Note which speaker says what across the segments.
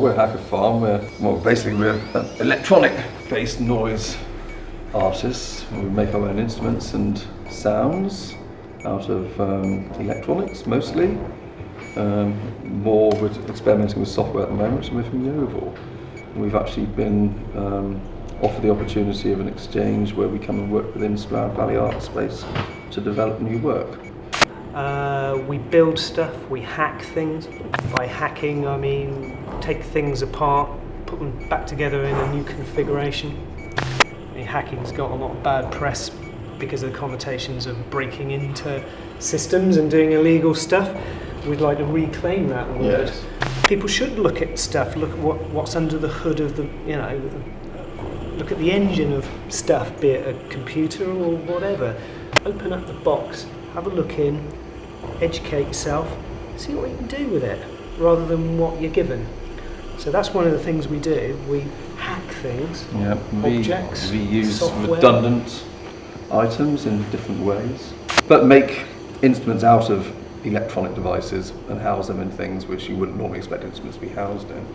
Speaker 1: we're Hacker Farm. Basically we're electronic-based noise artists. We make our own instruments and sounds out of electronics mostly. More with experimenting with software at the moment, and we're from Yeovil. We've actually been offered the opportunity of an exchange where we come and work within Stroud Valley Art Space to develop new work.
Speaker 2: We build stuff, we hack things. By hacking, I mean take things apart, put them back together in a new configuration. I mean, hacking's got a lot of bad press because of the connotations of breaking into systems and doing illegal stuff. We'd like to reclaim that word.
Speaker 1: Yes.
Speaker 2: People should look at stuff, look at what's under the hood of the, you know, look at the engine of stuff, be it a computer or whatever. Open up the box, have a look in, educate yourself, see what you can do with it, rather than what you're given. So that's one of the things we do. We hack things, objects,
Speaker 1: we use
Speaker 2: software.
Speaker 1: Redundant items in different ways, but make instruments out of electronic devices and house them in things which you wouldn't normally expect instruments to be housed in.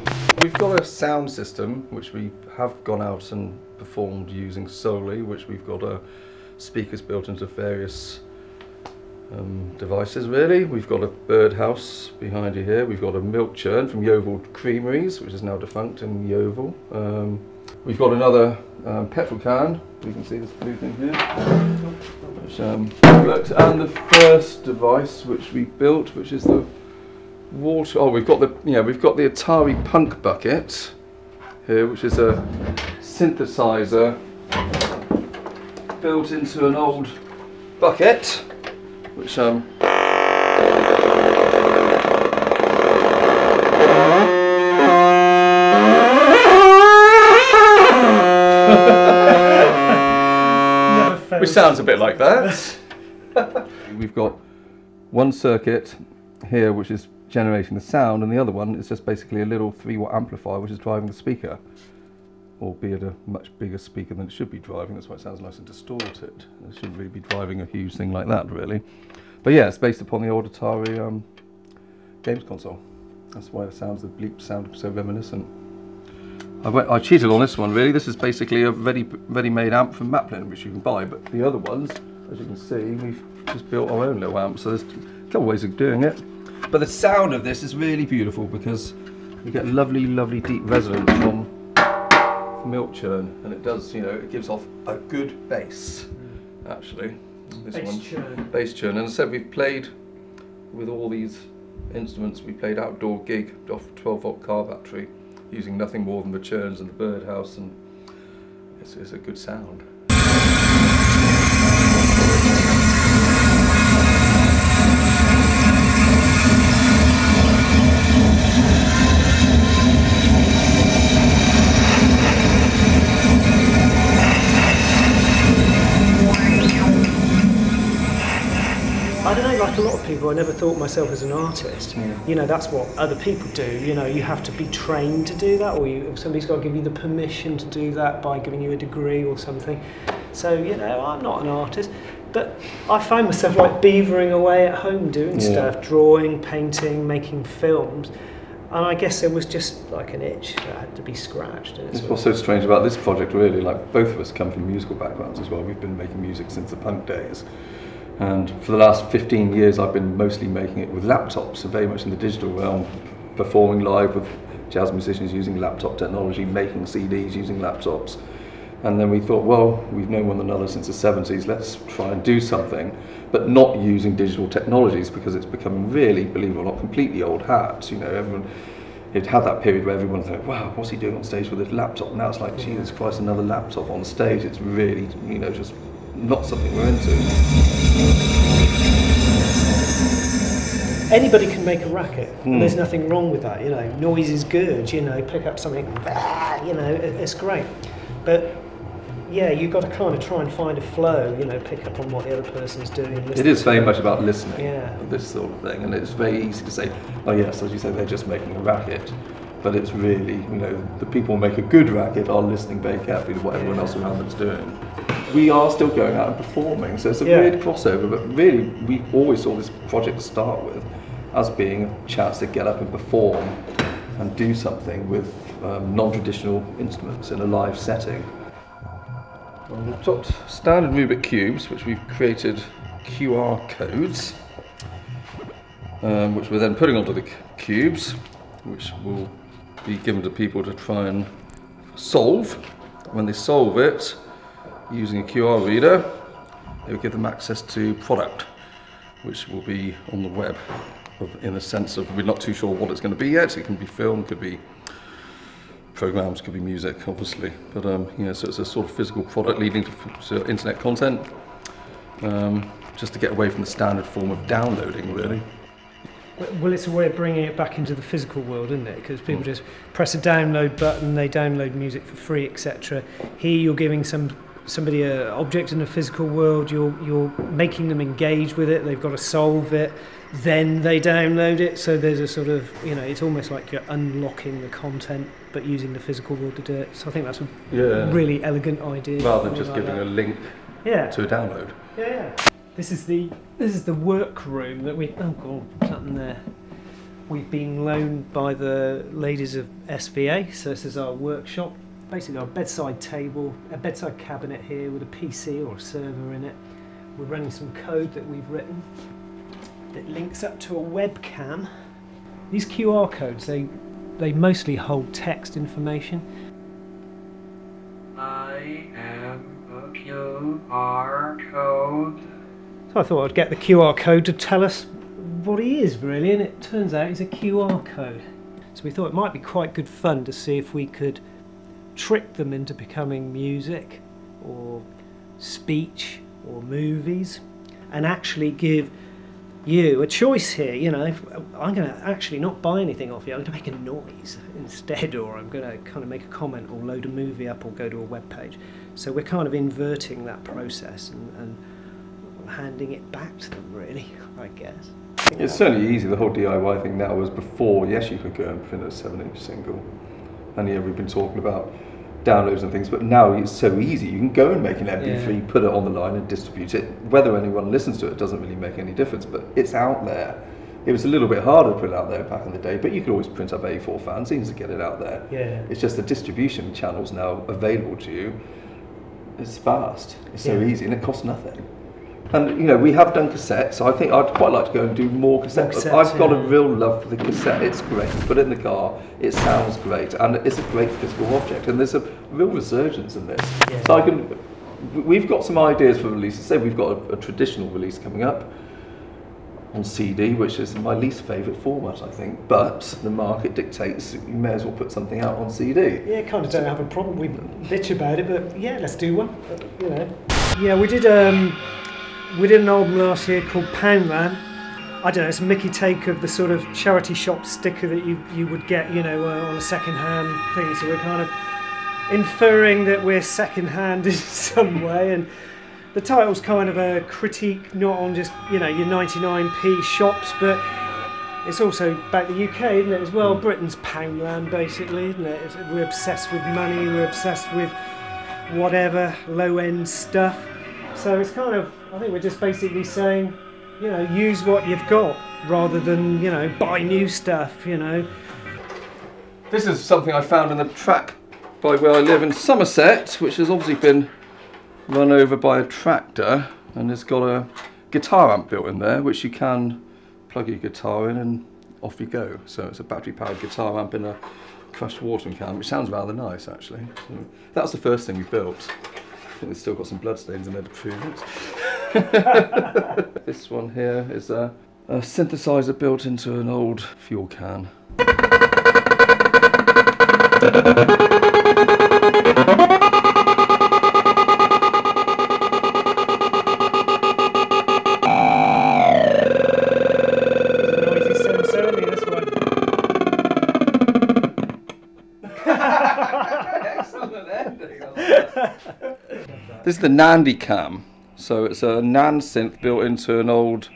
Speaker 1: We've got a sound system which we have gone out and performed using solely, which we've got speakers built into various devices really. We've got a birdhouse behind you here. We've got a milk churn from Yeovil Creameries, which is now defunct in Yeovil. We've got another petrol can. You can see this blue thing here, which works. And the first device which we built, which is the water. Oh, we've got the Atari Punk bucket here, which is a synthesizer built into an old bucket, which which sounds a bit like that. We've got one circuit here which is generating the sound, and the other one is just basically a little 3-watt amplifier which is driving the speaker, albeit a much bigger speaker than it should be driving. That's why it sounds nice and distorted. It shouldn't really be driving a huge thing like that really. But yeah, it's based upon the old Atari games console. That's why the sounds, the bleep sound so reminiscent. I cheated on this one really. This is basically a ready-made amp from Maplin, which you can buy, but the other ones, as you can see, we've just built our own little amp, so there's a couple ways of doing it. But the sound of this is really beautiful because you get lovely, lovely deep resonance from milk churn, and it does, you know, it gives off a good bass, actually. Bass churn. And as I said, we've played with all these instruments. We played outdoor gig off a 12-volt car battery, using nothing more than the churns and the birdhouse, and it's a good sound.
Speaker 2: I don't know, like a lot of people, I never thought myself as an artist. Yeah. You know, that's what other people do. You know, you have to be trained to do that, or somebody's got to give you the permission to do that by giving you a degree or something. So, you know, I'm not an artist, but I find myself like beavering away at home doing stuff, drawing, painting, making films. And I guess there was just like an itch that had to be scratched.
Speaker 1: It's what's so strange about this project really, like both of us come from musical backgrounds as well. We've been making music since the punk days. And for the last 15 years I've been mostly making it with laptops, so very much in the digital realm, performing live with jazz musicians using laptop technology, making CDs using laptops. And then we thought, well, we've known one another since the 70s, let's try and do something, but not using digital technologies, because it's becoming really, believe it or not, completely old hat. You know, everyone, it had that period where everyone thought, wow, what's he doing on stage with his laptop? Now it's like, Jesus Christ, another laptop on stage. It's really, you know, just not something we're into.
Speaker 2: Anybody can make a racket, and there's nothing wrong with that. You know, noise is good. You know, pick up something, you know, it's great. But yeah, you've got to kind of try and find a flow. You know, pick up on what the other person's doing.
Speaker 1: It is very much about listening. This sort of thing, and it's very easy to say, oh yes, as you say, they're just making a racket. But it's really, you know, the people who make a good racket are listening very carefully to what everyone else around them's doing. We are still going out and performing, so it's a weird crossover, but really we always saw this project to start with as being a chance to get up and perform and do something with non-traditional instruments in a live setting. We've got standard Rubik cubes, which we've created QR codes, which we're then putting onto the cubes, which will be given to people to try and solve. When they solve it using a QR reader, it will give them access to product, which will be on the web, in the sense of we're not too sure what it's going to be yet. It can be film, could be programs, could be music, obviously. But you know, so it's a sort of physical product leading to internet content, just to get away from the standard form of downloading, really.
Speaker 2: Well, it's a way of bringing it back into the physical world, isn't it? Because people just press a download button, they download music for free, etc. Here you're giving somebody an object in the physical world, you're making them engage with it, they've got to solve it, then they download it, so there's a sort of, you know, it's almost like you're unlocking the content but using the physical world to do it. So I think that's a really elegant idea.
Speaker 1: Rather than just giving a link to a download.
Speaker 2: Yeah. This is the workroom that we, oh god, something there. We've been loaned by the ladies of SVA, so this is our workshop. Basically our bedside table, a bedside cabinet here with a PC or a server in it. We're running some code that we've written that links up to a webcam. These QR codes, they mostly hold text information.
Speaker 3: I am a QR code.
Speaker 2: So I thought I'd get the QR code to tell us what he is, really, and it turns out he's a QR code. So we thought it might be quite good fun to see if we could trick them into becoming music or speech or movies, and actually give you a choice here. You know, I'm going to actually not buy anything off you, I'm going to make a noise instead, or I'm going to kind of make a comment or load a movie up or go to a web page. So we're kind of inverting that process and handing it back to them, really, I guess.
Speaker 1: It's certainly easy. The whole DIY thing now was before, yes, you could go and print a 7-inch single. And yeah, we've been talking about downloads and things, but now it's so easy. You can go and make an MP3, put it on the line and distribute it. Whether anyone listens to it doesn't really make any difference, but it's out there. It was a little bit harder to put it out there back in the day, but you could always print up A4 fanzines to get it out there.
Speaker 2: Yeah.
Speaker 1: It's just the distribution channels now available to you. It's fast, it's so easy, and it costs nothing. And you know, we have done cassettes, so I think I'd quite like to go and do more cassettes. I've got a real love for the cassette. It's great. Put it in the car, it sounds great, and it's a great physical object. And there's a real resurgence in this. Yeah. So we've got some ideas for releases. Say we've got a traditional release coming up on CD, which is my least favourite format, I think. But the market dictates you may as well put something out on CD.
Speaker 2: Yeah, kind of don't have a problem. We bitch about it, but yeah, let's do one. You know. Yeah, we did an album last year called Poundland. I don't know, it's a Mickey take of the sort of charity shop sticker that you would get, you know, on a second-hand thing. So we're kind of inferring that we're second-hand in some way, and the title's kind of a critique not on just, you know, your 99p shops, but it's also about the UK, isn't it, as well? Britain's Poundland, basically, isn't it? We're obsessed with money, we're obsessed with whatever low-end stuff. So it's kind of, I think we're just basically saying, you know, use what you've got rather than, you know, buy new stuff, you know.
Speaker 1: This is something I found in the track by where I live in Somerset, which has obviously been run over by a tractor, and it's got a guitar amp built in there, which you can plug your guitar in and off you go. So it's a battery-powered guitar amp in a crushed watering can, which sounds rather nice, actually. So that was the first thing we built. I think it's still got some bloodstains in there to prove it. This one here is a synthesizer built into an old fuel can. This is the Nandy Cam, so it's a Nan synth built into an old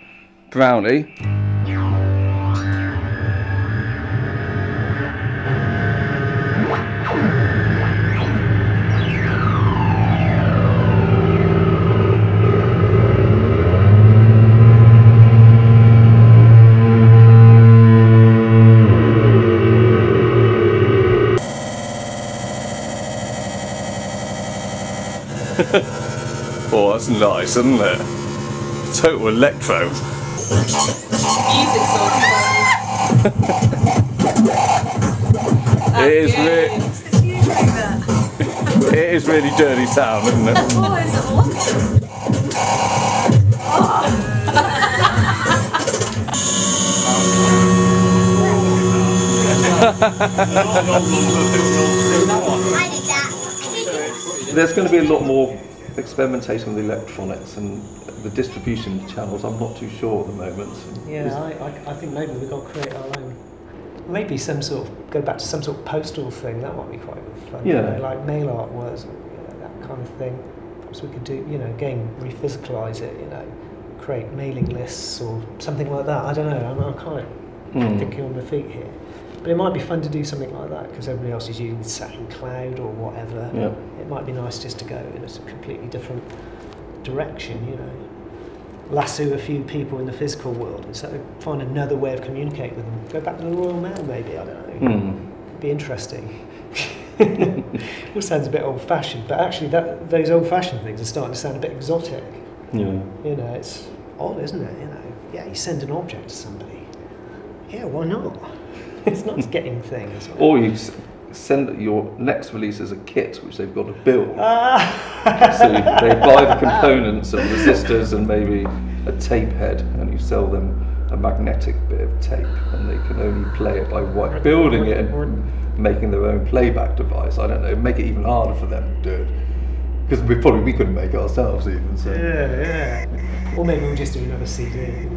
Speaker 1: Brownie. Oh, that's nice, isn't it? Total electro.
Speaker 4: Music source.
Speaker 1: It is really,
Speaker 4: It's you doing that.
Speaker 1: it is really dirty sound, isn't it?
Speaker 4: Oh, it's awesome.
Speaker 1: There's going to be a lot more experimentation with electronics and the distribution channels. I'm not too sure at the moment.
Speaker 2: Yeah, I think maybe we've got to create our own. Maybe some sort of, go back to some sort of postal thing, that might be quite fun.
Speaker 1: Yeah.
Speaker 2: You know, like mail art was, that kind of thing. Perhaps we could do, again, re-physicalise it, create mailing lists or something like that. I don't know, I'm kind of thinking on my feet here. But it might be fun to do something like that because everybody else is using Satin Cloud or whatever.
Speaker 1: Yeah.
Speaker 2: It might be nice just to go in a completely different direction, lasso a few people in the physical world and so find another way of communicating with them. Go back to the Royal Mail maybe, I don't know. It'd be interesting. It sounds a bit old-fashioned, but actually those old-fashioned things are starting to sound a bit exotic.
Speaker 1: Yeah.
Speaker 2: It's odd, isn't it? Yeah, you send an object to somebody. Yeah, why not? It's not just getting things.
Speaker 1: Or you send your next release as a kit, which they've got to build. So they buy the components of resistors and maybe a tape head, and you sell them a magnetic bit of tape, and they can only play it by building it and making their own playback device. I don't know, make it even harder for them to do it. Because we couldn't make it ourselves even. So.
Speaker 2: Yeah. Or maybe we'll just do another CD.